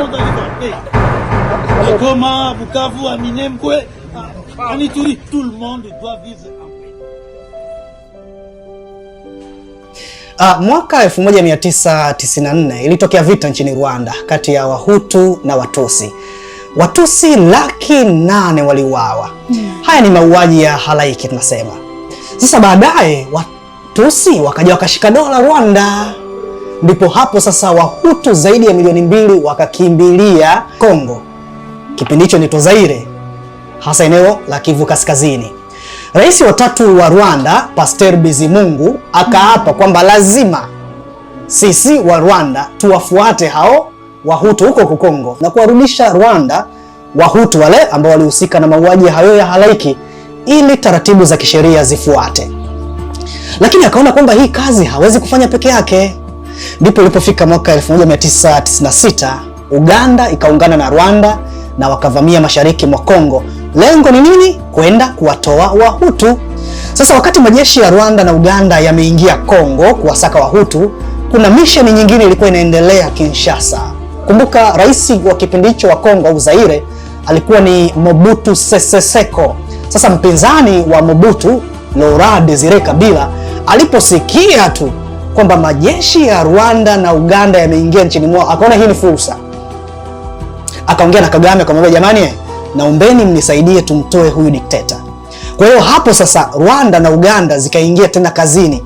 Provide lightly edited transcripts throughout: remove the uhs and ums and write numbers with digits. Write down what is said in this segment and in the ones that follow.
monde arrive après. Goma, Bukavu, Minembwe, Anituri, tout le monde doit vivre en paix. Mwaka 1994 ilitokea vita nchini Rwanda kati ya Wahutu na Watusi. Watusi 800,000 waliuawa. Haya ni mauaji ya halaiki tunasema. Sasa baadaye Watusi wakaja wakashika dola Rwanda. Ndipo hapo sasa Wahutu zaidi ya milioni 2 wakakimbilia Kongo. Kipindi hicho ni Zaire, hasa eneo la Kivu Kaskazini. Rais wa 3 wa Rwanda, Pasteur Bizimungu, akaapa kwamba lazima sisi wa Rwanda tuwafuate hao Wahutu huko Kongo na kuwarudisha Rwanda Wahutu wale ambao walihusika na mauaji hayo ya halaiki ili taratibu za kisheria zifuate. Lakini akaona kwamba hii kazi hawezi kufanya peke yake. Ndipo ilipofika mwaka 1996 Uganda ikaungana na Rwanda na wakavamia mashariki mwa Kongo. Lengo ni nini? Kwenda kuwatoa Wahutu. Sasa wakati majeshi ya Rwanda na Uganda yameingia Kongo kuwasaka Wahutu, kuna misheni nyingine ilikuwa inaendelea Kinshasa. Kumbuka rais wa kipindi hicho wa Kongo au Zaire alikuwa ni Mobutu Sese Seko. Sasa mpinzani wa Mobutu, Laurent Desire Kabila, aliposikia tu kwamba majeshi ya Rwanda na Uganda yameingia nchini mwao, akaona hii ni fursa. Akaongea na Kagame akamwambia, jamani, naombeni mnisaidie tumtoe huyu dikteta. Kwa hiyo hapo sasa Rwanda na Uganda zikaingia tena kazini,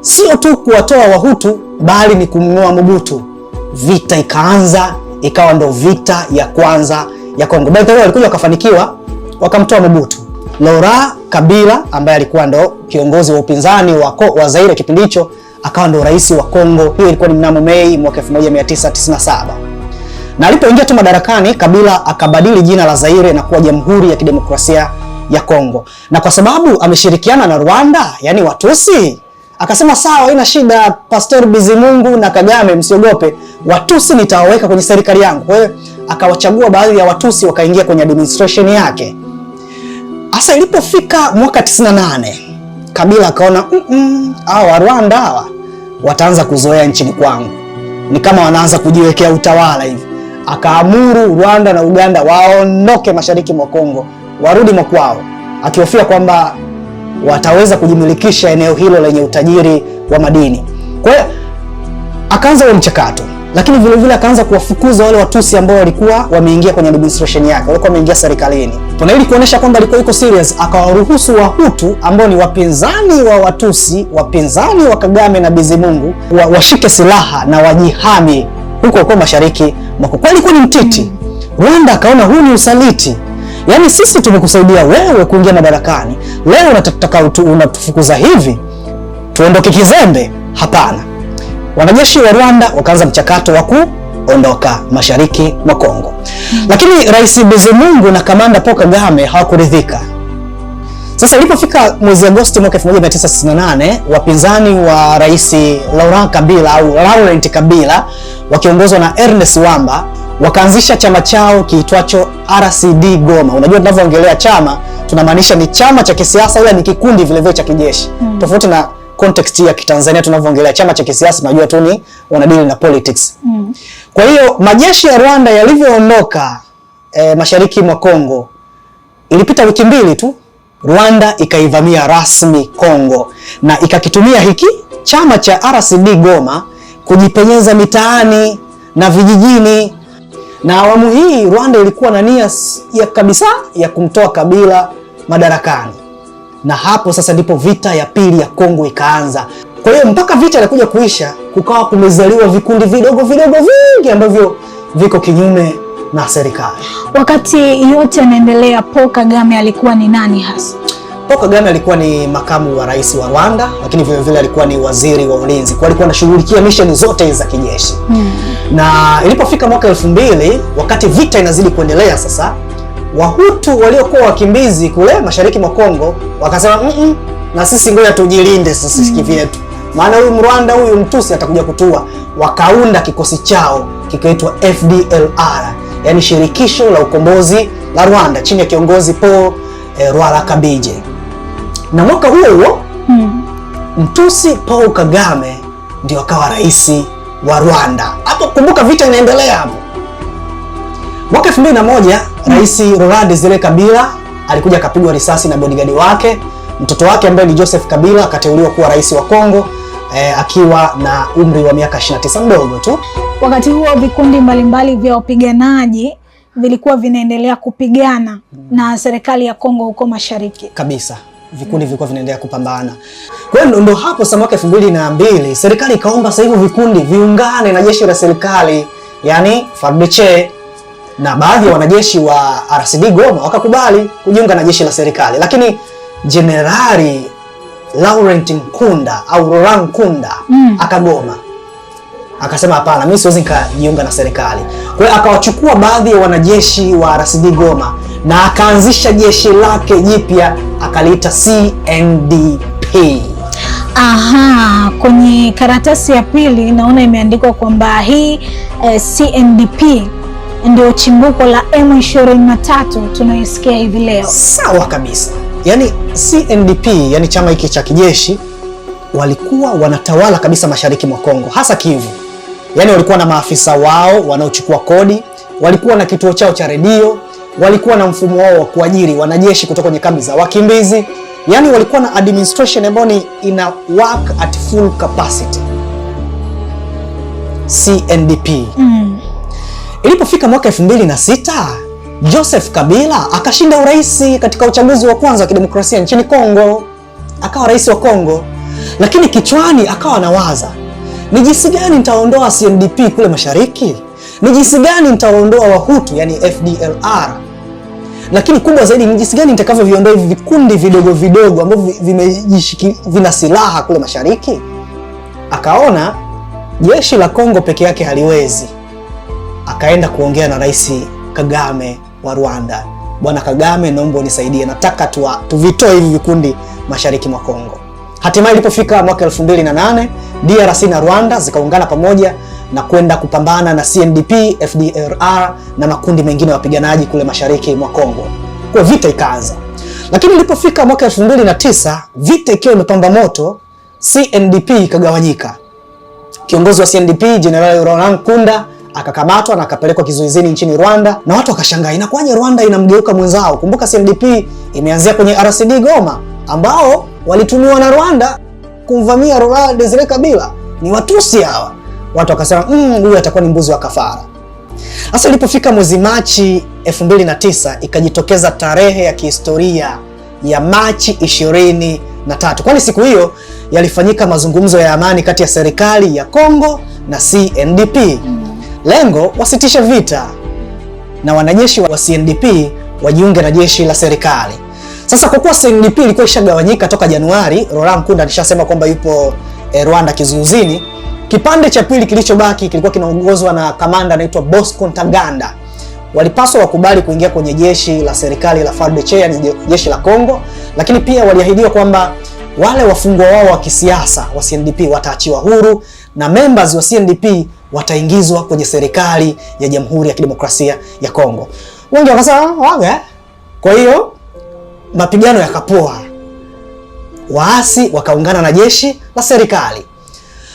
sio tu kuwatoa Wahutu bali ni kumng'oa Mobutu. Vita ikaanza, ikawa ndo vita ya kwanza ya Kongo. By the way, walikuja wakafanikiwa, wakamtoa Mobutu. Laurent Kabila ambaye alikuwa ndo kiongozi wa upinzani wa Zaire kipindi hicho, akawa ndo rais wa Kongo. Hiyo ilikuwa ni mnamo Mei mwaka 1997. Na alipoingia tu madarakani, Kabila akabadili jina la Zaire na kuwa Jamhuri ya Kidemokrasia ya Kongo. Na kwa sababu ameshirikiana na Rwanda, yani Watusi, akasema sawa, haina shida, Pasteur Bizimungu na Kagame msiogope, Watusi nitawaweka kwenye serikali yangu. Kwa hiyo akawachagua baadhi ya Watusi wakaingia kwenye administration yake. Asa ilipofika mwaka 98, Kabila akaona hawa Rwanda hawa wataanza kuzoea nchini kwangu, ni kama wanaanza kujiwekea utawala hivi. Akaamuru Rwanda na Uganda waondoke mashariki mwa Kongo, warudi mkwao, akihofia kwamba wataweza kujimilikisha eneo hilo lenye utajiri wa madini. Kwa hiyo akaanza huo mchakato, lakini vile vile akaanza kuwafukuza wale Watusi ambao walikuwa wameingia kwenye administration yake, walikuwa wameingia serikalini. Tuna ili kuonesha kwamba alikuwa yuko serious, akawaruhusu Wahutu ambao ni wapinzani wa Watusi, wapinzani wa Kagame na Bizimungu, washike silaha na wajihami huko mashariki mwa Kongo. Alikuwa ni mtiti. Rwanda akaona huu ni usaliti. Yaani sisi tumekusaidia wewe kuingia madarakani, leo unataka unatufukuza hivi? Tuondoke kizembe? Hapana. Wanajeshi wa Rwanda wakaanza mchakato wa kuondoka mashariki mwa Kongo. Lakini Rais Bizimungu na Kamanda Paul Kagame hawakuridhika. Sasa ilipofika mwezi Agosti mwaka 1998, wapinzani wa Rais Laurent Kabila au Laurent Kabila wakiongozwa na Ernest Wamba wakaanzisha chama chao kiitwacho RCD Goma. Unajua tunavyoongelea chama tunamaanisha ni chama cha kisiasa, ila ni kikundi vile vile cha kijeshi. Tofauti na context ya Kitanzania tunavyoongelea chama cha kisiasa, najua tu ni wanadili na politics. Kwa hiyo majeshi ya Rwanda yalivyoondoka mashariki mwa Kongo, ilipita wiki 2 tu Rwanda ikaivamia rasmi Kongo na ikakitumia hiki chama cha RCD Goma kujipenyeza mitaani na vijijini. Na awamu hii Rwanda ilikuwa na nia ya kabisa ya kumtoa Kabila madarakani. Na hapo sasa ndipo vita ya pili ya Kongo ikaanza. Kwa hiyo mpaka vita ilikuja kuisha, kukawa kumezaliwa vikundi vidogo vingi ambavyo viko kinyume na serikali. Wakati yote yanaendelea, Paul Kagame alikuwa ni nani hasa? Paul Kagame alikuwa ni makamu wa rais wa Rwanda, lakini vile vile alikuwa ni waziri wa ulinzi. Kwa alikuwa anashughulikia misheni zote za kijeshi. Na ilipofika mwaka 2000, wakati vita inazidi kuendelea sasa, Wahutu waliokuwa wakimbizi kule mashariki mwa Kongo wakasema na sisi ngoja tujilinde sisi kivyetu, maana huyu Mrwanda huyu Mtusi atakuja kutua. Wakaunda kikosi chao kikaitwa FDLR, yani Shirikisho la Ukombozi la Rwanda, chini ya kiongozi Paul Rwalakabije. Na mwaka huo Mtusi Paul Kagame ndio akawa rais wa Rwanda. Hapo kumbuka vita inaendelea hapo. Mwaka 2001 Rais Laurent Desire Kabila alikuja akapigwa risasi na bodyguard wake. Mtoto wake ambaye ni Joseph Kabila akateuliwa kuwa rais wa Kongo akiwa na umri wa miaka 29, mdogo tu. Wakati huo vikundi mbalimbali vya wapiganaji vilikuwa vinaendelea kupigana na serikali ya Kongo huko mashariki. Kabisa. Vikundi vilikuwa vinaendelea kupambana. Kwa hiyo ndo hapo sasa mwaka 2002 serikali ikaomba sasa hivyo vikundi viungane na jeshi la serikali, yani FARDC, na baadhi ya wanajeshi wa RCD Goma wakakubali kujiunga na jeshi la serikali, lakini Jenerali Laurent Nkunda au Laurent Nkunda akagoma. Akasema hapana, mimi siwezi nikajiunga na serikali. Kwa hiyo akawachukua baadhi ya wanajeshi wa RCD Goma na akaanzisha jeshi lake jipya akaliita CNDP. Aha, kwenye karatasi ya pili naona imeandikwa kwamba hii CNDP ndio chimbuko la M23 tunayosikia hivi leo. Sawa kabisa. Yaani CNDP, yani chama hiki cha kijeshi, walikuwa wanatawala kabisa mashariki mwa Kongo, hasa Kivu. Yaani walikuwa na maafisa wao wanaochukua kodi, walikuwa na kituo chao cha redio, walikuwa na mfumo wao wa kuajiri wanajeshi kutoka kwenye kambi za wakimbizi. Yaani walikuwa na administration ambayo ni ina work at full capacity. CNDP. Ilipofika mwaka 2006, Joseph Kabila akashinda urais katika uchaguzi wa kwanza wa kidemokrasia nchini Kongo. Akawa rais wa Kongo. Lakini kichwani akawa anawaza, ni jinsi gani nitaondoa CNDP kule mashariki? Ni jinsi gani nitaondoa Wahutu, yani FDLR? Lakini kubwa zaidi, ni jinsi gani nitakavyoviondoa hivi vikundi vidogo vidogo ambavyo vina silaha kule mashariki? Akaona jeshi la Kongo peke yake haliwezi. Akaenda kuongea na Rais Kagame wa Rwanda. Bwana Kagame, naomba unisaidie, nataka tuvitoe hivi vikundi mashariki mwa Kongo. Hatimaye ilipofika mwaka 2008, DRC na Rwanda zikaungana pamoja na kwenda kupambana na CNDP, FDLR na makundi mengine ya wapiganaji kule mashariki mwa Kongo. Kwa vita ikaanza. Lakini ilipofika mwaka 2009, vita ikiwa imepamba moto, CNDP ikagawanyika. Kiongozi wa CNDP, General Laurent Nkunda, akakamatwa na akapelekwa kizuizini nchini Rwanda, na watu wakashangaa inakuwaje Rwanda inamgeuka mwenzao. Kumbuka CNDP imeanzia kwenye RCD Goma ambao walitumiwa na Rwanda kumvamia Laurent Desire Kabila. Ni Watusi hawa. Watu wakasema huyu atakuwa ni mbuzi wa kafara. Sasa ilipofika mwezi Machi 2009 ikajitokeza tarehe ya kihistoria ya Machi 23. Kwani siku hiyo yalifanyika mazungumzo ya amani kati ya serikali ya Kongo na CNDP. Lengo wasitishe vita na wanajeshi wa CNDP wajiunge na jeshi la serikali. Sasa kwa kuwa CNDP ilikuwa ishagawanyika toka Januari, Laurent Nkunda alishasema kwamba yupo Rwanda kizuizini. Kipande cha pili kilichobaki kilikuwa kinaongozwa na kamanda anaitwa Bosco Ntaganda. Walipaswa wakubali kuingia kwenye jeshi la serikali la FARDC, yani jeshi la Kongo, lakini pia waliahidiwa kwamba wale wafungwa wao wa kisiasa wa CNDP wataachiwa huru na members wa CNDP wataingizwa kwenye serikali ya Jamhuri ya Kidemokrasia ya Kongo. Wengi wakasema waga. Kwa hiyo mapigano yakapoa. Waasi wakaungana na jeshi la serikali.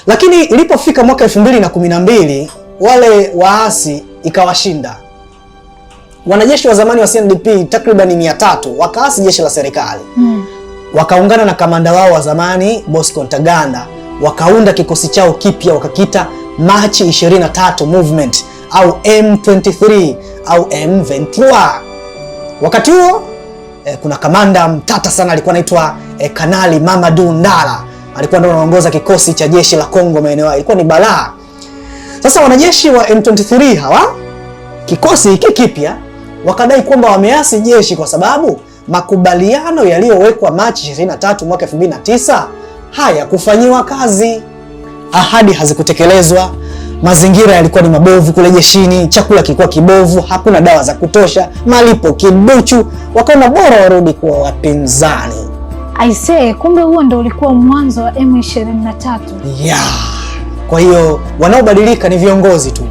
Lakini ilipofika mwaka 2012 wale waasi ikawashinda. Wanajeshi wa zamani wa CNDP takriban 300 wakaasi jeshi la serikali. Wakaungana na kamanda wao wa zamani Bosco Ntaganda, wakaunda kikosi chao kipya wakakita Machi 23 Movement au M23 au M23. Wakati huo kuna kamanda mtata sana alikuwa anaitwa Kanali Mamadou Ndala. Alikuwa ndio anaongoza kikosi cha jeshi la Kongo maeneo. Ilikuwa ni balaa. Sasa wanajeshi wa M23 hawa, kikosi hiki kipya, wakadai kwamba wameasi jeshi kwa sababu makubaliano yaliyowekwa Machi 23 mwaka 2009 hayakufanyiwa kazi. Ahadi hazikutekelezwa, mazingira yalikuwa ni mabovu kule jeshini, chakula kilikuwa kibovu, hakuna dawa za kutosha, malipo kiduchu, wakaona bora warudi kuwa wapinzani. Aisee, kumbe huo ndio ulikuwa mwanzo wa M23. Kwa hiyo wanaobadilika ni viongozi tu.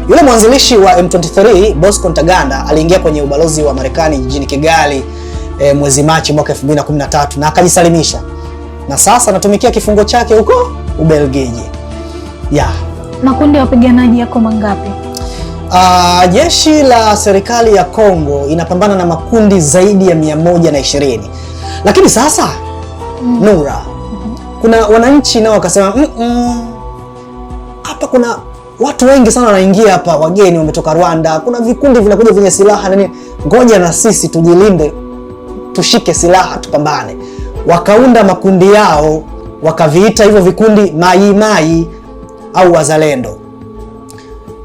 Yule mwanzilishi wa M23 Bosco Ntaganda aliingia kwenye ubalozi wa Marekani jijini Kigali mwezi Machi mwaka 2013 na akajisalimisha. Na sasa anatumikia kifungo chake huko Ubelgiji. Makundi ya wapiganaji yako mangapi? Jeshi la serikali ya Kongo inapambana na makundi zaidi ya 120. Lakini sasa Nura, kuna wananchi nao wakasema hapa kuna watu wengi sana wanaingia hapa, wageni wametoka Rwanda, kuna vikundi vinakuja vyenye silaha na nini, ngoja na sisi tujilinde, tushike silaha tupambane. Wakaunda makundi yao, wakaviita hivyo vikundi Mai au Wazalendo.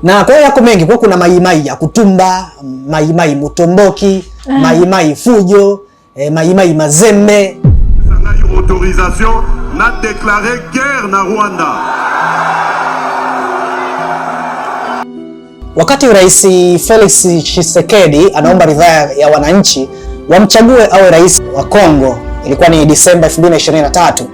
Na kwa hiyo yako mengi, kwa kuna Mai ya Kutumba, Mai Mutomboki, Mai Fujo, Mai Mazembe. Autorisation na déclaré guerre na Rwanda. Wakati Rais Felix Tshisekedi anaomba ridhaa ya wananchi wamchague awe rais wa Kongo, ilikuwa ni Disemba 2023,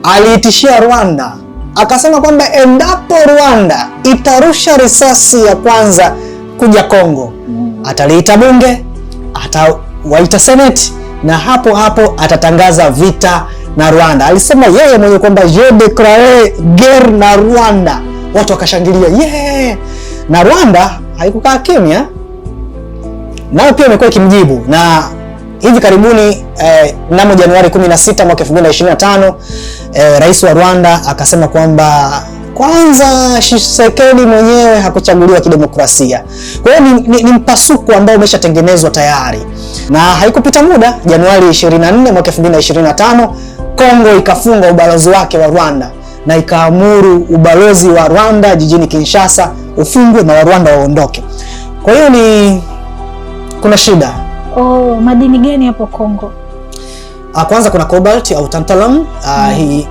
aliitishia Rwanda, akasema kwamba endapo Rwanda itarusha risasi ya kwanza kuja Kongo, ataliita bunge, atawaita seneti na hapo hapo atatangaza vita na Rwanda. Alisema yeye mwenyewe kwamba je declare guerre na Rwanda. Watu wakashangilia, yeah! Na Rwanda haikukaa kimya, nao pia imekuwa ikimjibu. Na hivi karibuni mnamo Januari 16 mwaka 2025, rais wa Rwanda akasema kwamba kwanza Tshisekedi mwenyewe hakuchaguliwa kidemokrasia. Kwa hiyo ni mpasuko ambao umeshatengenezwa tayari. Na haikupita muda, Januari 24 mwaka 2025, Kongo ikafunga ubalozi wake wa Rwanda na ikaamuru ubalozi wa Rwanda jijini Kinshasa ufungwe na Rwanda waondoke. Kwa hiyo kuna shida. Madini gani hapo Kongo? Kwanza kuna cobalt au tantalum.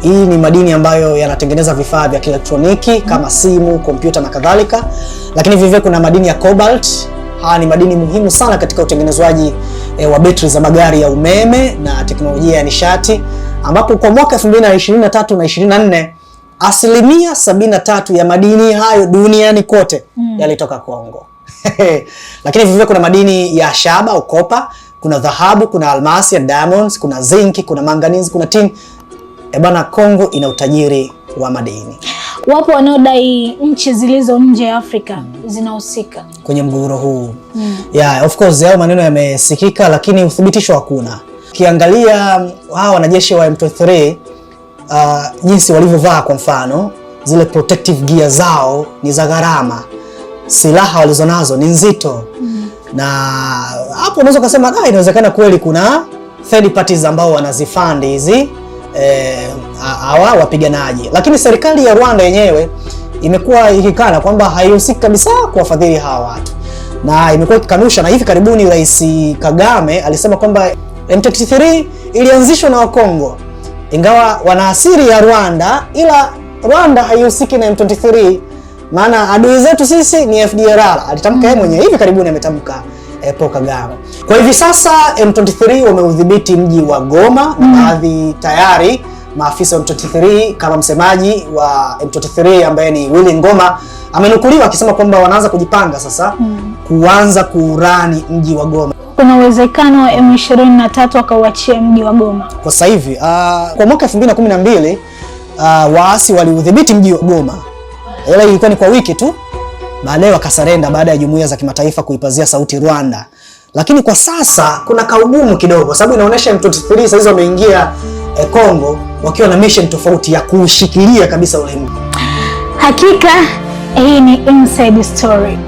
Hii ni madini ambayo yanatengeneza vifaa vya kielektroniki kama simu, kompyuta na kadhalika. Lakini vivyo kuna madini ya cobalt. Haya ni madini muhimu sana katika utengenezwaji wa betri za magari ya umeme na teknolojia ya nishati, ambapo kwa mwaka 2023 na 24 asilimia 73 ya madini hayo duniani kote yalitoka Kongo. Lakini vivyo kuna madini ya shaba au kopa, kuna dhahabu, kuna almasi ya diamonds, kuna zinc, kuna manganese, kuna tin. Bana, Kongo ina utajiri wa madini. Wapo wanaodai nchi zilizo nje ya Afrika zinahusika kwenye mgogoro huu. Yeah, of course hao maneno yamesikika, lakini uthibitisho hakuna. Ukiangalia hawa wanajeshi wa M23 jinsi walivyovaa, kwa mfano zile protective gear zao ni za gharama, silaha walizonazo ni nzito. Na hapo unaweza kusema inawezekana kweli kuna third parties ambao wanazifund hizi hawa wapiganaji, lakini serikali ya Rwanda yenyewe imekuwa ikikana kwamba haihusiki kabisa kuwafadhili hawa watu, na imekuwa ikikanusha. Na hivi karibuni Rais Kagame alisema kwamba M23 ilianzishwa na Wakongo, ingawa wana asili ya Rwanda, ila Rwanda haihusiki na M23, maana adui zetu sisi ni FDLR. Alitamka yeye mwenyewe, hivi karibuni ametamka Paul Kagame. Kwa hivi sasa M23 wameudhibiti mji wa Goma na baadhi tayari maafisa wa M23 kama msemaji wa M23 ambaye ni Willy Ngoma amenukuliwa akisema kwamba wanaanza kujipanga sasa kuanza kurani mji wa Goma. Kuna uwezekano wa M23 akauachia mji wa Goma. Kwa sasa hivi kwa mwaka 2012 waasi waliudhibiti mji wa Goma. Ile ilikuwa ni kwa wiki tu, baadaye wakasarenda baada ya jumuiya za kimataifa kuipazia sauti Rwanda. Lakini kwa sasa kuna kaugumu kidogo, sababu inaonyesha M23 sasa hizo wameingia Kongo wakiwa na mission tofauti ya kushikilia kabisa ule mji. Hakika hii ni Inside Story.